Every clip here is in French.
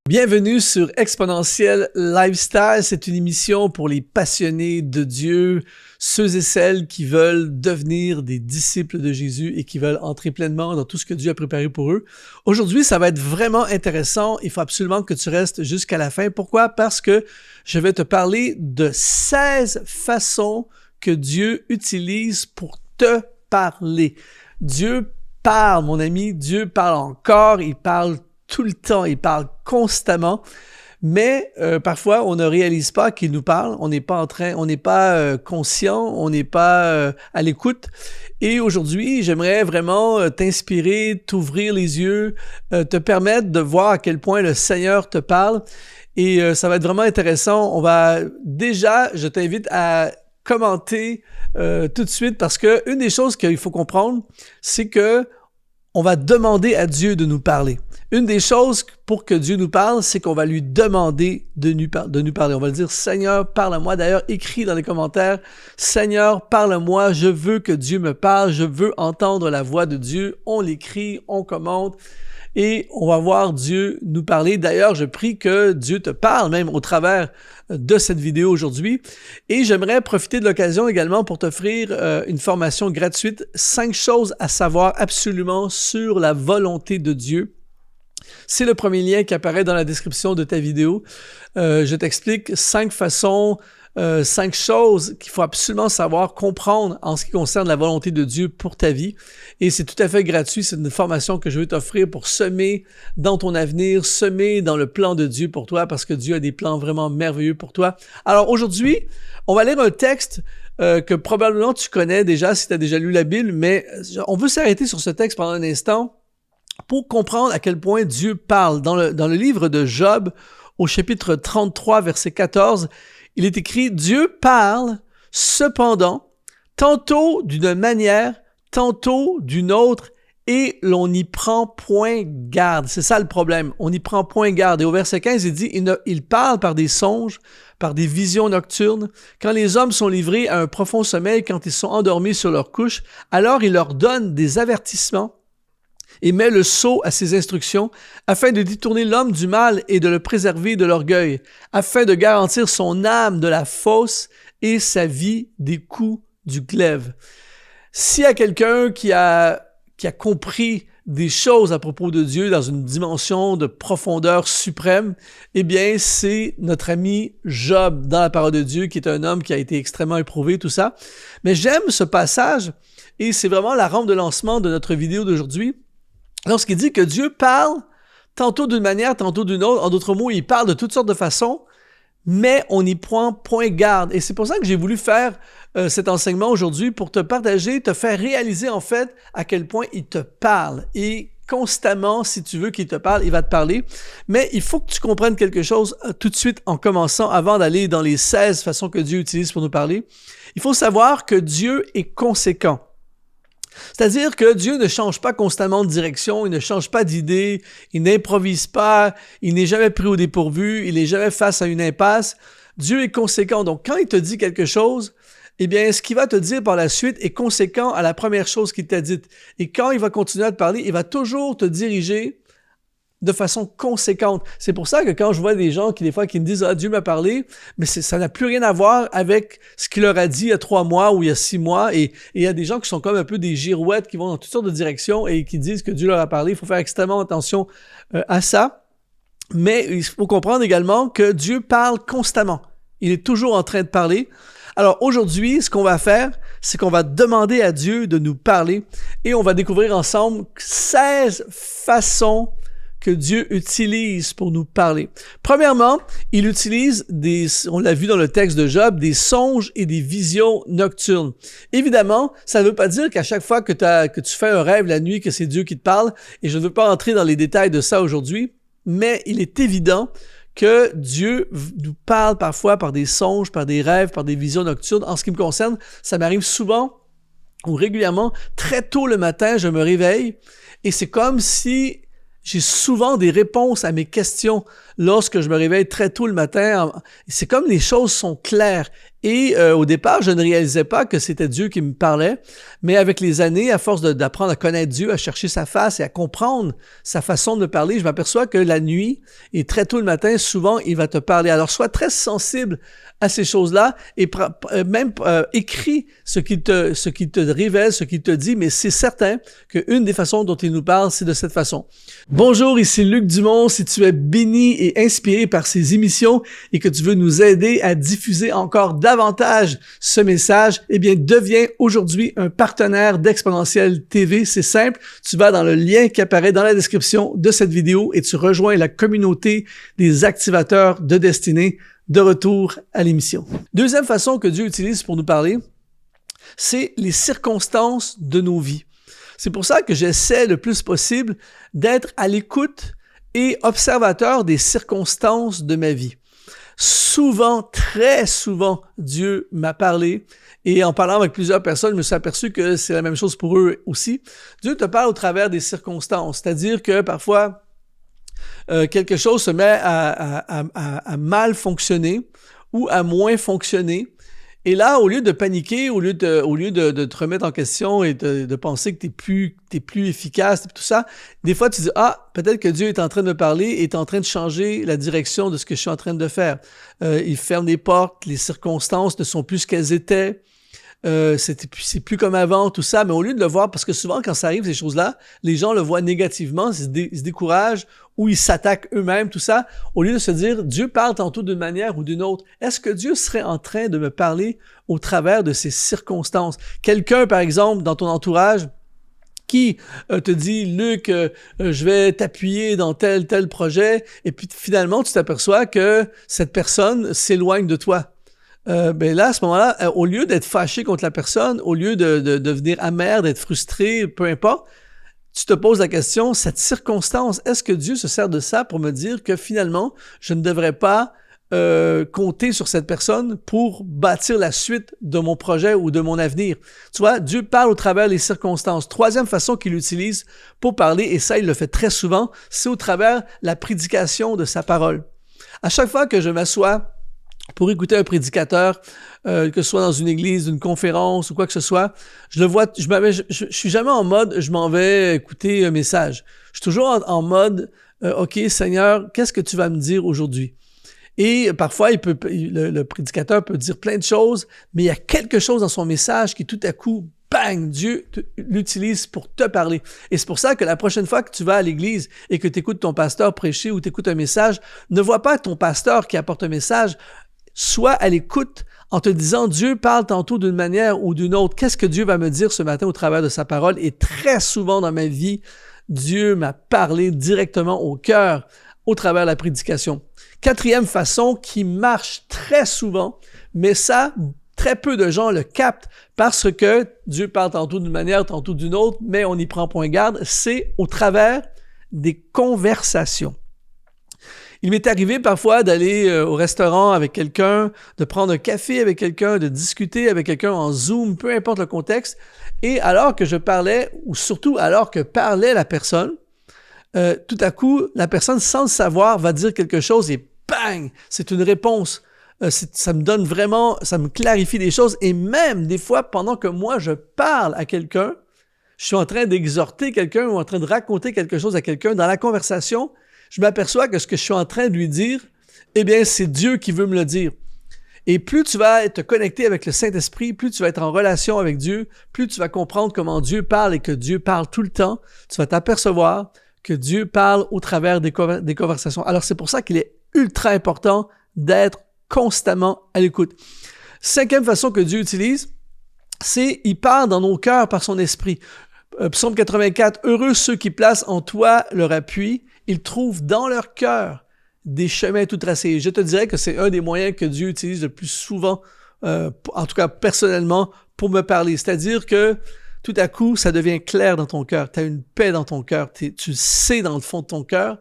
Bienvenue sur Exponentiel Lifestyle. C'est une émission pour les passionnés de Dieu, ceux et celles qui veulent devenir des disciples de Jésus et qui veulent entrer pleinement dans tout ce que Dieu a préparé pour eux. Aujourd'hui, ça va être vraiment intéressant. Il faut absolument que tu restes jusqu'à la fin. Pourquoi? Parce que je vais te parler de 16 façons que Dieu utilise pour te parler. Dieu parle, mon ami. Dieu parle encore. Il parle tout le temps, il parle constamment, mais parfois on ne réalise pas qu'il nous parle, on n'est pas conscient, on n'est pas à l'écoute. Et aujourd'hui, j'aimerais vraiment t'inspirer, t'ouvrir les yeux, te permettre de voir à quel point le Seigneur te parle. Et ça va être vraiment intéressant. Je t'invite à commenter tout de suite parce que une des choses qu'il faut comprendre, c'est que on va demander à Dieu de nous parler. Une des choses pour que Dieu nous parle, c'est qu'on va lui demander de nous parler. On va lui dire, Seigneur, parle-moi. D'ailleurs, écris dans les commentaires, Seigneur, parle-moi, je veux que Dieu me parle, je veux entendre la voix de Dieu. On l'écrit, on commente et on va voir Dieu nous parler. D'ailleurs, je prie que Dieu te parle même au travers de cette vidéo aujourd'hui. Et j'aimerais profiter de l'occasion également pour t'offrir une formation gratuite, 5 choses à savoir absolument sur la volonté de Dieu. C'est le premier lien qui apparaît dans la description de ta vidéo. Je t'explique 5 façons, 5 choses qu'il faut absolument savoir, comprendre en ce qui concerne la volonté de Dieu pour ta vie. Et c'est tout à fait gratuit. C'est une formation que je veux t'offrir pour semer dans ton avenir, semer dans le plan de Dieu pour toi, parce que Dieu a des plans vraiment merveilleux pour toi. Alors aujourd'hui, on va lire un texte que probablement tu connais déjà si tu as déjà lu la Bible, mais on veut s'arrêter sur ce texte pendant un instant pour comprendre à quel point Dieu parle. Dans le livre de Job, au chapitre 33, verset 14, il est écrit « Dieu parle, cependant, tantôt d'une manière, tantôt d'une autre, et l'on n'y prend point garde. » C'est ça le problème, on n'y prend point garde. Et au verset 15, il dit « Il parle par des songes, par des visions nocturnes. Quand les hommes sont livrés à un profond sommeil, quand ils sont endormis sur leur couche, alors il leur donne des avertissements et met le sceau à ses instructions, afin de détourner l'homme du mal et de le préserver de l'orgueil, afin de garantir son âme de la fosse et sa vie des coups du glaive. » S'il y a quelqu'un qui a compris des choses à propos de Dieu dans une dimension de profondeur suprême, eh bien, c'est notre ami Job dans la parole de Dieu, qui est un homme qui a été extrêmement éprouvé, tout ça. Mais j'aime ce passage, et c'est vraiment la rampe de lancement de notre vidéo d'aujourd'hui, lorsqu'il dit que Dieu parle tantôt d'une manière, tantôt d'une autre. En d'autres mots, il parle de toutes sortes de façons, mais on n'y prend point garde. Et c'est pour ça que j'ai voulu faire cet enseignement aujourd'hui, pour te partager, te faire réaliser en fait à quel point il te parle. Et constamment, si tu veux qu'il te parle, il va te parler. Mais il faut que tu comprennes quelque chose tout de suite en commençant, avant d'aller dans les 16 façons que Dieu utilise pour nous parler. Il faut savoir que Dieu est conséquent. C'est-à-dire que Dieu ne change pas constamment de direction, il ne change pas d'idée, il n'improvise pas, il n'est jamais pris au dépourvu, il n'est jamais face à une impasse. Dieu est conséquent. Donc, quand il te dit quelque chose, eh bien, ce qu'il va te dire par la suite est conséquent à la première chose qu'il t'a dite. Et quand il va continuer à te parler, il va toujours te diriger de façon conséquente. C'est pour ça que quand je vois des gens qui, des fois, qui me disent « Ah, Dieu m'a parlé », mais ça n'a plus rien à voir avec ce qu'il leur a dit il y a 3 mois ou il y a 6 mois. Et il y a des gens qui sont comme un peu des girouettes qui vont dans toutes sortes de directions et qui disent que Dieu leur a parlé. Il faut faire extrêmement attention à ça. Mais il faut comprendre également que Dieu parle constamment. Il est toujours en train de parler. Alors aujourd'hui, ce qu'on va faire, c'est qu'on va demander à Dieu de nous parler et on va découvrir ensemble 16 façons que Dieu utilise pour nous parler. Premièrement, il utilise on l'a vu dans le texte de Job, des songes et des visions nocturnes. Évidemment, ça ne veut pas dire qu'à chaque fois que tu fais un rêve la nuit, que c'est Dieu qui te parle, et je ne veux pas entrer dans les détails de ça aujourd'hui, mais il est évident que Dieu nous parle parfois par des songes, par des rêves, par des visions nocturnes. En ce qui me concerne, ça m'arrive souvent ou régulièrement, très tôt le matin, je me réveille et c'est comme si j'ai souvent des réponses à mes questions lorsque je me réveille très tôt le matin. C'est comme les choses sont claires Et au départ, je ne réalisais pas que c'était Dieu qui me parlait, mais avec les années, à force d'apprendre à connaître Dieu, à chercher sa face et à comprendre sa façon de parler, je m'aperçois que la nuit et très tôt le matin, souvent, il va te parler. Alors, sois très sensible à ces choses-là et même écris ce qu'il te révèle, ce qu'il te dit, mais c'est certain qu'une des façons dont il nous parle, c'est de cette façon. Bonjour, ici Luc Dumont. Si tu es béni et inspiré par ces émissions et que tu veux nous aider à diffuser encore davantage ce message, eh bien, deviens aujourd'hui un partenaire d'Exponentiel TV. C'est simple, tu vas dans le lien qui apparaît dans la description de cette vidéo et tu rejoins la communauté des activateurs de destinée. De retour à l'émission. Deuxième façon que Dieu utilise pour nous parler, c'est les circonstances de nos vies. C'est pour ça que j'essaie le plus possible d'être à l'écoute et observateur des circonstances de ma vie. Souvent, très souvent, Dieu m'a parlé et en parlant avec plusieurs personnes, je me suis aperçu que c'est la même chose pour eux aussi. Dieu te parle au travers des circonstances, c'est-à-dire que parfois, quelque chose se met à mal fonctionner ou à moins fonctionner. Et là, au lieu de paniquer, au lieu de te remettre en question et de penser que t'es plus efficace et tout ça, des fois tu dis « Ah, peut-être que Dieu est en train de me parler et est en train de changer la direction de ce que je suis en train de faire. Il ferme les portes, les circonstances ne sont plus ce qu'elles étaient. C'est plus comme avant, tout ça, mais au lieu de le voir, parce que souvent quand ça arrive, ces choses-là, les gens le voient négativement, ils se découragent ou ils s'attaquent eux-mêmes, tout ça, au lieu de se dire, Dieu parle tantôt d'une manière ou d'une autre. Est-ce que Dieu serait en train de me parler au travers de ces circonstances? Quelqu'un, par exemple, dans ton entourage, qui te dit, Luc, je vais t'appuyer dans tel projet, et puis finalement, tu t'aperçois que cette personne s'éloigne de toi. Ben là, à ce moment-là, au lieu d'être fâché contre la personne, au lieu de devenir amer, d'être frustré, peu importe, tu te poses la question, cette circonstance, est-ce que Dieu se sert de ça pour me dire que finalement, je ne devrais pas compter sur cette personne pour bâtir la suite de mon projet ou de mon avenir? Tu vois, Dieu parle au travers des circonstances. Troisième façon qu'il utilise pour parler, et ça, il le fait très souvent, c'est au travers la prédication de sa parole. À chaque fois que je m'assois pour écouter un prédicateur, que ce soit dans une église, une conférence ou quoi que ce soit, je suis jamais en mode « je m'en vais écouter un message ». Je suis toujours en mode « OK, Seigneur, qu'est-ce que tu vas me dire aujourd'hui? » Et parfois, le prédicateur peut dire plein de choses, mais il y a quelque chose dans son message qui tout à coup, bang, Dieu l'utilise pour te parler. Et c'est pour ça que la prochaine fois que tu vas à l'église et que tu écoutes ton pasteur prêcher ou tu écoutes un message, ne vois pas ton pasteur qui apporte un message. Sois à l'écoute en te disant, Dieu parle tantôt d'une manière ou d'une autre. Qu'est-ce que Dieu va me dire ce matin au travers de sa parole? Et très souvent dans ma vie, Dieu m'a parlé directement au cœur au travers de la prédication. Quatrième façon qui marche très souvent, mais ça, très peu de gens le captent parce que Dieu parle tantôt d'une manière, tantôt d'une autre, mais on n'y prend point garde, c'est au travers des conversations. Il m'est arrivé parfois d'aller au restaurant avec quelqu'un, de prendre un café avec quelqu'un, de discuter avec quelqu'un en Zoom, peu importe le contexte, et alors que je parlais, ou surtout alors que parlait la personne, tout à coup, la personne, sans le savoir, va dire quelque chose et bang! C'est une réponse. Ça me donne vraiment, ça me clarifie des choses, et même des fois, pendant que moi je parle à quelqu'un, je suis en train d'exhorter quelqu'un ou en train de raconter quelque chose à quelqu'un, dans la conversation, je m'aperçois que ce que je suis en train de lui dire, eh bien, c'est Dieu qui veut me le dire. Et plus tu vas te connecter avec le Saint-Esprit, plus tu vas être en relation avec Dieu, plus tu vas comprendre comment Dieu parle et que Dieu parle tout le temps, tu vas t'apercevoir que Dieu parle au travers des conversations. Alors, c'est pour ça qu'il est ultra important d'être constamment à l'écoute. Cinquième façon que Dieu utilise, c'est il parle dans nos cœurs par son esprit. Psaume 84, « Heureux ceux qui placent en toi leur appui, ils trouvent dans leur cœur des chemins tout tracés. » Je te dirais que c'est un des moyens que Dieu utilise le plus souvent, en tout cas personnellement, pour me parler. C'est-à-dire que tout à coup, ça devient clair dans ton cœur. Tu as une paix dans ton cœur. Tu sais dans le fond de ton cœur.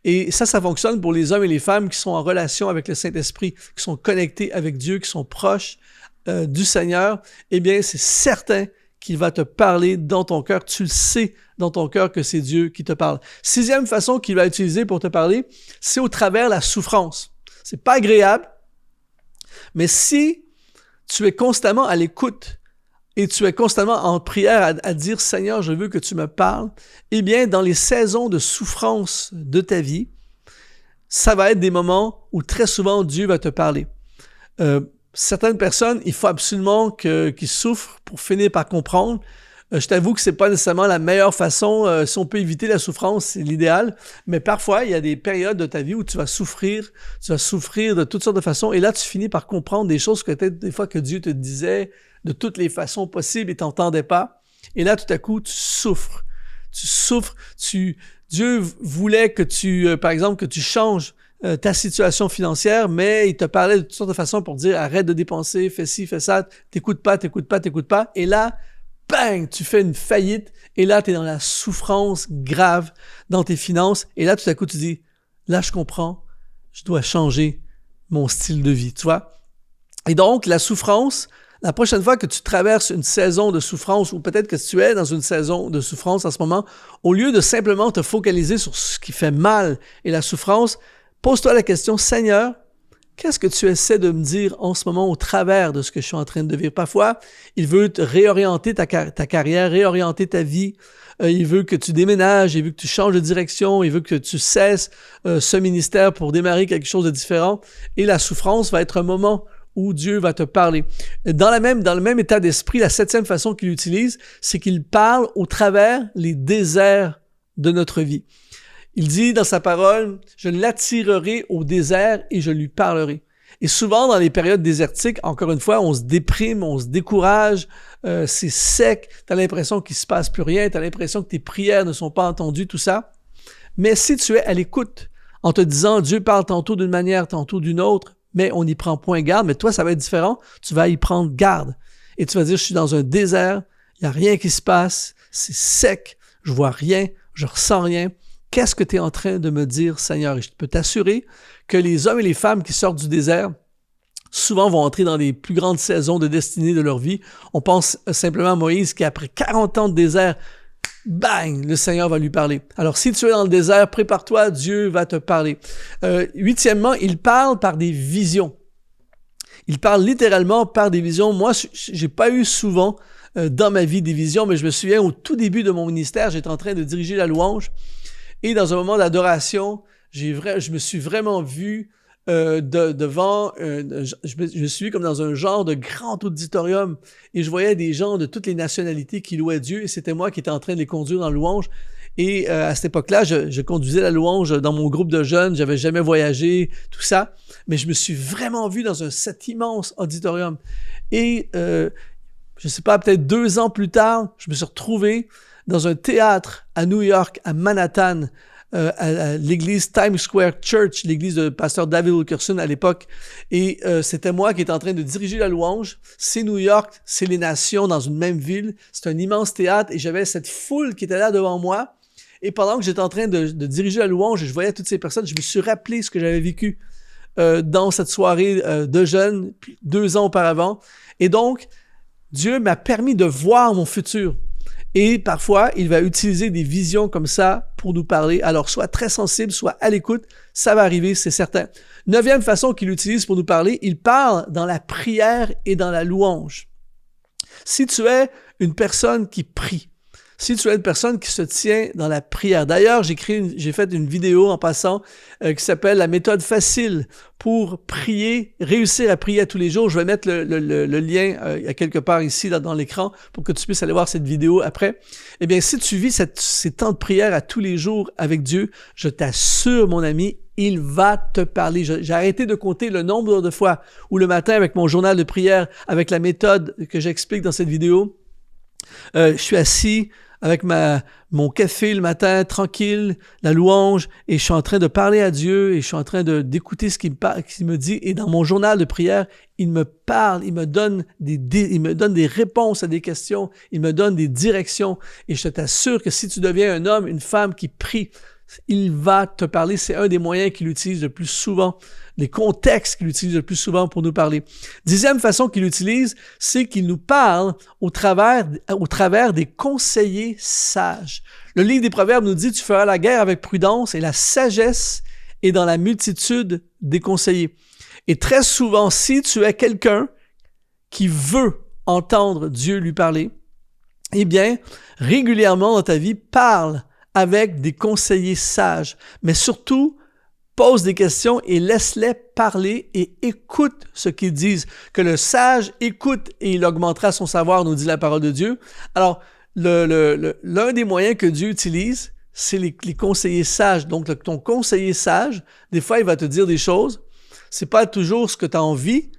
Et ça fonctionne pour les hommes et les femmes qui sont en relation avec le Saint-Esprit, qui sont connectés avec Dieu, qui sont proches du Seigneur. Eh bien, c'est certain qu'il va te parler dans ton cœur. Tu le sais dans ton cœur que c'est Dieu qui te parle. Sixième façon qu'il va utiliser pour te parler, c'est au travers la souffrance. C'est pas agréable, mais si tu es constamment à l'écoute et tu es constamment en prière à dire « Seigneur, je veux que tu me parles », eh bien, dans les saisons de souffrance de ta vie, ça va être des moments où très souvent Dieu va te parler. Certaines personnes, il faut absolument qu'ils souffrent pour finir par comprendre. Je t'avoue que c'est pas nécessairement la meilleure façon. Si on peut éviter la souffrance, c'est l'idéal. Mais parfois, il y a des périodes de ta vie où tu vas souffrir de toutes sortes de façons. Et là, tu finis par comprendre des choses que peut-être des fois que Dieu te disait de toutes les façons possibles et t'entendais pas. Et là, tout à coup, tu souffres. Dieu voulait que par exemple, que tu changes ta situation financière, mais il te parlait de toutes sortes de façons pour dire arrête de dépenser, fais ci, fais ça, t'écoutes pas. Et là, bang, tu fais une faillite et là, tu es dans la souffrance grave dans tes finances. Et là, tout à coup, tu dis, là, je comprends, je dois changer mon style de vie, tu vois. Et donc, la souffrance, la prochaine fois que tu traverses une saison de souffrance ou peut-être que tu es dans une saison de souffrance en ce moment, au lieu de simplement te focaliser sur ce qui fait mal et la souffrance, pose-toi la question, Seigneur, qu'est-ce que tu essaies de me dire en ce moment au travers de ce que je suis en train de vivre? Parfois, il veut te réorienter ta carrière, réorienter ta vie. Il veut que tu déménages, il veut que tu changes de direction, il veut que tu cesses ce ministère pour démarrer quelque chose de différent. Et la souffrance va être un moment où Dieu va te parler. Dans le même état d'esprit, la 7e façon qu'il utilise, c'est qu'il parle au travers les déserts de notre vie. Il dit dans sa parole, « Je l'attirerai au désert et je lui parlerai ». Et souvent, dans les périodes désertiques, encore une fois, on se déprime, on se décourage, c'est sec, tu as l'impression qu'il ne se passe plus rien, tu as l'impression que tes prières ne sont pas entendues, tout ça. Mais si tu es à l'écoute, en te disant, Dieu parle tantôt d'une manière, tantôt d'une autre, mais on n'y prend point garde, mais toi, ça va être différent, tu vas y prendre garde. Et tu vas dire, je suis dans un désert, il n'y a rien qui se passe, c'est sec, je vois rien, je ressens rien. Qu'est-ce que tu es en train de me dire, Seigneur? Et je peux t'assurer que les hommes et les femmes qui sortent du désert, souvent vont entrer dans les plus grandes saisons de destinée de leur vie. On pense simplement à Moïse qui, après 40 ans de désert, bang, le Seigneur va lui parler. Alors, si tu es dans le désert, prépare-toi, Dieu va te parler. 8e, il parle par des visions. Il parle littéralement par des visions. Moi, j'ai pas eu souvent dans ma vie des visions, mais je me souviens au tout début de mon ministère, j'étais en train de diriger la louange. Et dans un moment d'adoration, je me suis vraiment vu devant, je me suis vu comme dans un genre de grand auditorium et je voyais des gens de toutes les nationalités qui louaient Dieu et c'était moi qui étais en train de les conduire dans la louange. Et à cette époque-là, je conduisais la louange dans mon groupe de jeunes, j'avais jamais voyagé, tout ça, mais je me suis vraiment vu dans cet immense auditorium. Et je sais pas, peut-être 2 ans plus tard, je me suis retrouvé dans un théâtre à New York, à Manhattan, à l'église Times Square Church, l'église de pasteur David Wilkerson à l'époque. Et c'était moi qui étais en train de diriger la louange. C'est New York, c'est les nations dans une même ville. C'est un immense théâtre et j'avais cette foule qui était là devant moi. Et pendant que j'étais en train de diriger la louange et je voyais toutes ces personnes, je me suis rappelé ce que j'avais vécu dans cette soirée de jeunes 2 ans auparavant. Et donc, Dieu m'a permis de voir mon futur. Et parfois, il va utiliser des visions comme ça pour nous parler. Alors, sois très sensible, sois à l'écoute. Ça va arriver, c'est certain. 9e façon qu'il utilise pour nous parler, il parle dans la prière et dans la louange. Si tu es une personne qui prie, si tu es une personne qui se tient dans la prière. D'ailleurs, j'ai fait une vidéo en passant qui s'appelle « La méthode facile pour prier, réussir à prier à tous les jours ». Je vais mettre le lien à quelque part ici là, dans l'écran pour que tu puisses aller voir cette vidéo après. Eh bien, si tu vis ces temps de prière à tous les jours avec Dieu, je t'assure, mon ami, il va te parler. J'ai arrêté de compter le nombre de fois où le matin, avec mon journal de prière, avec la méthode que j'explique dans cette vidéo, je suis assis avec mon café le matin, tranquille, la louange, et je suis en train de parler à Dieu, et je suis en train d'écouter ce qu'il me dit, et dans mon journal de prière, il me parle, il me donne des réponses à des questions, il me donne des directions, et je t'assure que si tu deviens un homme, une femme qui prie, il va te parler. C'est un des moyens qu'il utilise le plus souvent, les contextes qu'il utilise le plus souvent pour nous parler. 10e façon qu'il utilise, c'est qu'il nous parle au travers des conseillers sages. Le livre des Proverbes nous dit « Tu feras la guerre avec prudence et la sagesse est dans la multitude des conseillers ». Et très souvent, si tu es quelqu'un qui veut entendre Dieu lui parler, eh bien, régulièrement dans ta vie, parle avec des conseillers sages, mais surtout, pose des questions et laisse-les parler et écoute ce qu'ils disent. Que le sage écoute et il augmentera son savoir, nous dit la parole de Dieu. Alors, l'un des moyens que Dieu utilise, c'est les conseillers sages. Donc, ton conseiller sage, des fois, il va te dire des choses. C'est pas toujours ce que tu as envie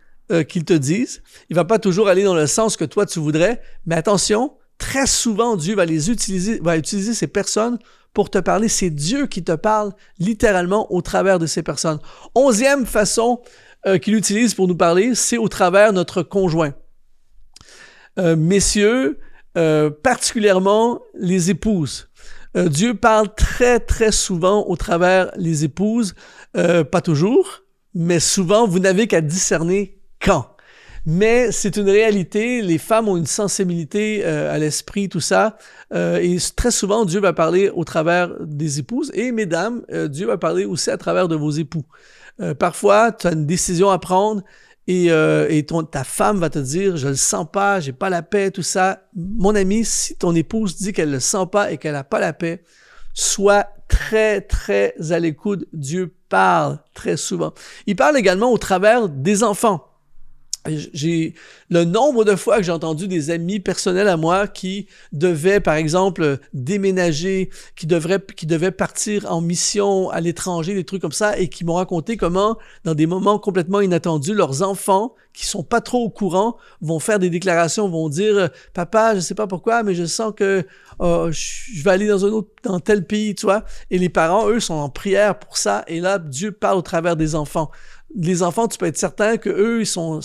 qu'il te dise. Il va pas toujours aller dans le sens que toi, tu voudrais. Mais attention, très souvent, Dieu va utiliser ces personnes pour te parler. C'est Dieu qui te parle littéralement au travers de ces personnes. 11e façon qu'il utilise pour nous parler, c'est au travers de notre conjoint. Messieurs, particulièrement les épouses. Dieu parle très, très souvent au travers les épouses. Pas toujours, mais souvent, vous n'avez qu'à discerner quand. Mais c'est une réalité, les femmes ont une sensibilité à l'esprit, tout ça, et très souvent, Dieu va parler au travers des épouses, et mesdames, Dieu va parler aussi à travers de vos époux. Parfois, tu as une décision à prendre, et ta femme va te dire « je le sens pas, j'ai pas la paix », tout ça. Mon ami, si ton épouse dit qu'elle le sent pas et qu'elle a pas la paix, sois très, très à l'écoute. Dieu parle très souvent. Il parle également au travers des enfants. J'ai le nombre de fois que j'ai entendu des amis personnels à moi qui devaient, par exemple, déménager, qui devaient partir en mission à l'étranger, des trucs comme ça, et qui m'ont raconté comment, dans des moments complètement inattendus, leurs enfants, qui sont pas trop au courant, vont faire des déclarations, vont dire « Papa, je sais pas pourquoi, mais je sens que je vais aller dans tel pays, tu vois. » Et les parents, eux, sont en prière pour ça, et là, Dieu parle au travers des enfants. Les enfants, tu peux être certain qu'eux, ils sont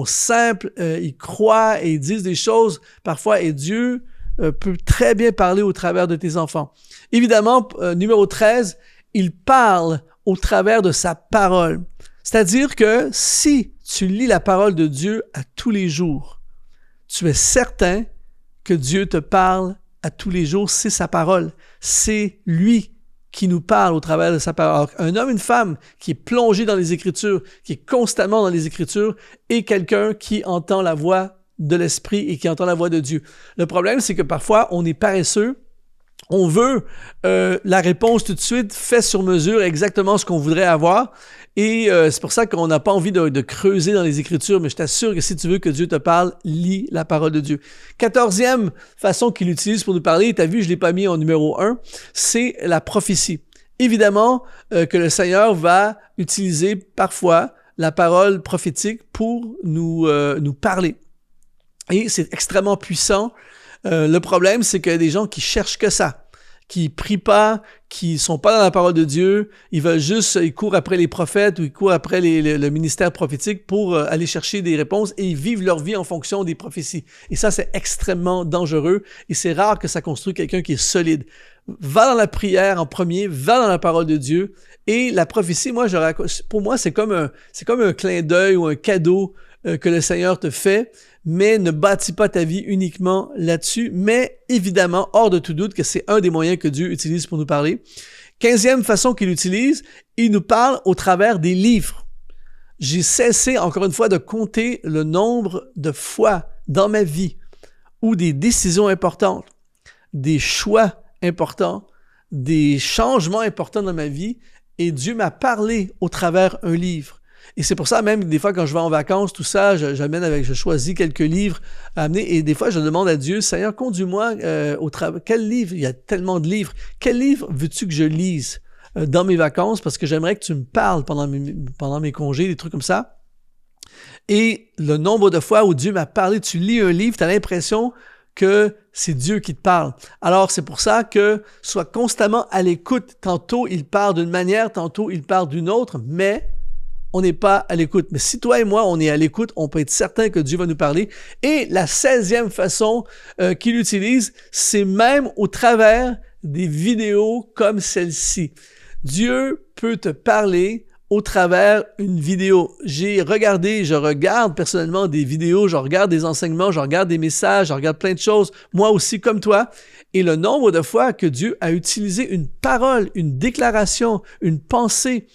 simples, ils croient et ils disent des choses parfois, et Dieu peut très bien parler au travers de tes enfants. Évidemment, numéro 13, il parle au travers de sa parole. C'est-à-dire que si tu lis la parole de Dieu à tous les jours, tu es certain que Dieu te parle à tous les jours, c'est sa parole, c'est lui qui nous parle au travers de sa parole. Alors, un homme, une femme qui est plongé dans les Écritures, qui est constamment dans les Écritures, est quelqu'un qui entend la voix de l'Esprit et qui entend la voix de Dieu. Le problème, c'est que parfois, on est paresseux, on veut la réponse tout de suite, fait sur mesure, exactement ce qu'on voudrait avoir, et c'est pour ça qu'on n'a pas envie de creuser dans les Écritures, mais je t'assure que si tu veux que Dieu te parle, lis la parole de Dieu. 14e façon qu'il utilise pour nous parler, tu as vu, je ne l'ai pas mis en numéro 1, c'est la prophétie. Évidemment que le Seigneur va utiliser parfois la parole prophétique pour nous parler. Et c'est extrêmement puissant. Le problème, c'est qu'il y a des gens qui cherchent que ça, qui prient pas, qui sont pas dans la parole de Dieu, ils courent après les prophètes ou ils courent après le ministère prophétique pour aller chercher des réponses et ils vivent leur vie en fonction des prophéties. Et ça, c'est extrêmement dangereux et c'est rare que ça construise quelqu'un qui est solide. Va dans la prière en premier, va dans la parole de Dieu et la prophétie, pour moi, c'est comme un clin d'œil ou un cadeau que le Seigneur te fait, mais ne bâtis pas ta vie uniquement là-dessus, mais évidemment, hors de tout doute que c'est un des moyens que Dieu utilise pour nous parler. 15e façon qu'il utilise, il nous parle au travers des livres. J'ai cessé, encore une fois, de compter le nombre de fois dans ma vie où des décisions importantes, des choix importants, des changements importants dans ma vie, et Dieu m'a parlé au travers un livre. Et c'est pour ça même des fois quand je vais en vacances, tout ça, je choisis quelques livres à amener et des fois je demande à Dieu, Seigneur, conduis-moi quel livre, il y a tellement de livres, quel livre veux-tu que je lise dans mes vacances parce que j'aimerais que tu me parles pendant mes congés, des trucs comme ça. Et le nombre de fois où Dieu m'a parlé, tu lis un livre, tu as l'impression que c'est Dieu qui te parle. Alors, c'est pour ça que sois constamment à l'écoute. Tantôt, il parle d'une manière, tantôt, il parle d'une autre, mais on n'est pas à l'écoute. Mais si toi et moi, on est à l'écoute, on peut être certain que Dieu va nous parler. Et la 16e façon qu'il utilise, c'est même au travers des vidéos comme celle-ci. Dieu peut te parler au travers une vidéo. Je regarde personnellement des vidéos, je regarde des enseignements, je regarde des messages, je regarde plein de choses, moi aussi comme toi. Et le nombre de fois que Dieu a utilisé une parole, une déclaration, une pensée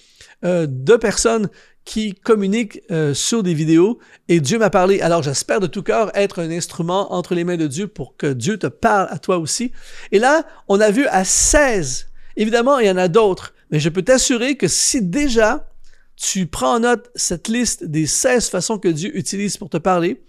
de personnes qui communiquent sur des vidéos et Dieu m'a parlé. Alors j'espère de tout cœur être un instrument entre les mains de Dieu pour que Dieu te parle à toi aussi. Et là, on a vu à 16. Évidemment, il y en a d'autres, mais je peux t'assurer que si déjà tu prends en note cette liste des 16 façons que Dieu utilise pour te parler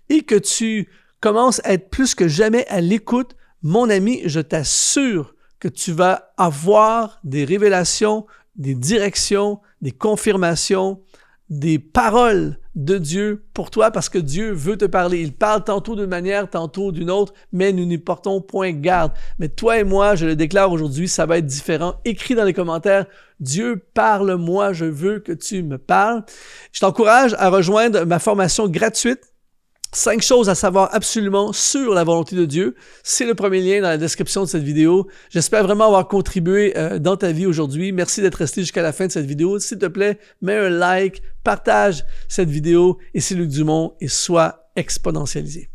et que tu commences à être plus que jamais à l'écoute, mon ami, je t'assure que tu vas avoir des révélations, des directions, des confirmations, des paroles de Dieu pour toi parce que Dieu veut te parler. Il parle tantôt d'une manière, tantôt d'une autre, mais nous n'y portons point garde. Mais toi et moi, je le déclare aujourd'hui, ça va être différent. Écris dans les commentaires, Dieu, parle-moi, je veux que tu me parles. Je t'encourage à rejoindre ma formation gratuite. 5 choses à savoir absolument sur la volonté de Dieu. C'est le premier lien dans la description de cette vidéo. J'espère vraiment avoir contribué dans ta vie aujourd'hui. Merci d'être resté jusqu'à la fin de cette vidéo. S'il te plaît, mets un like, partage cette vidéo et c'est Luc Dumont et sois exponentialisé.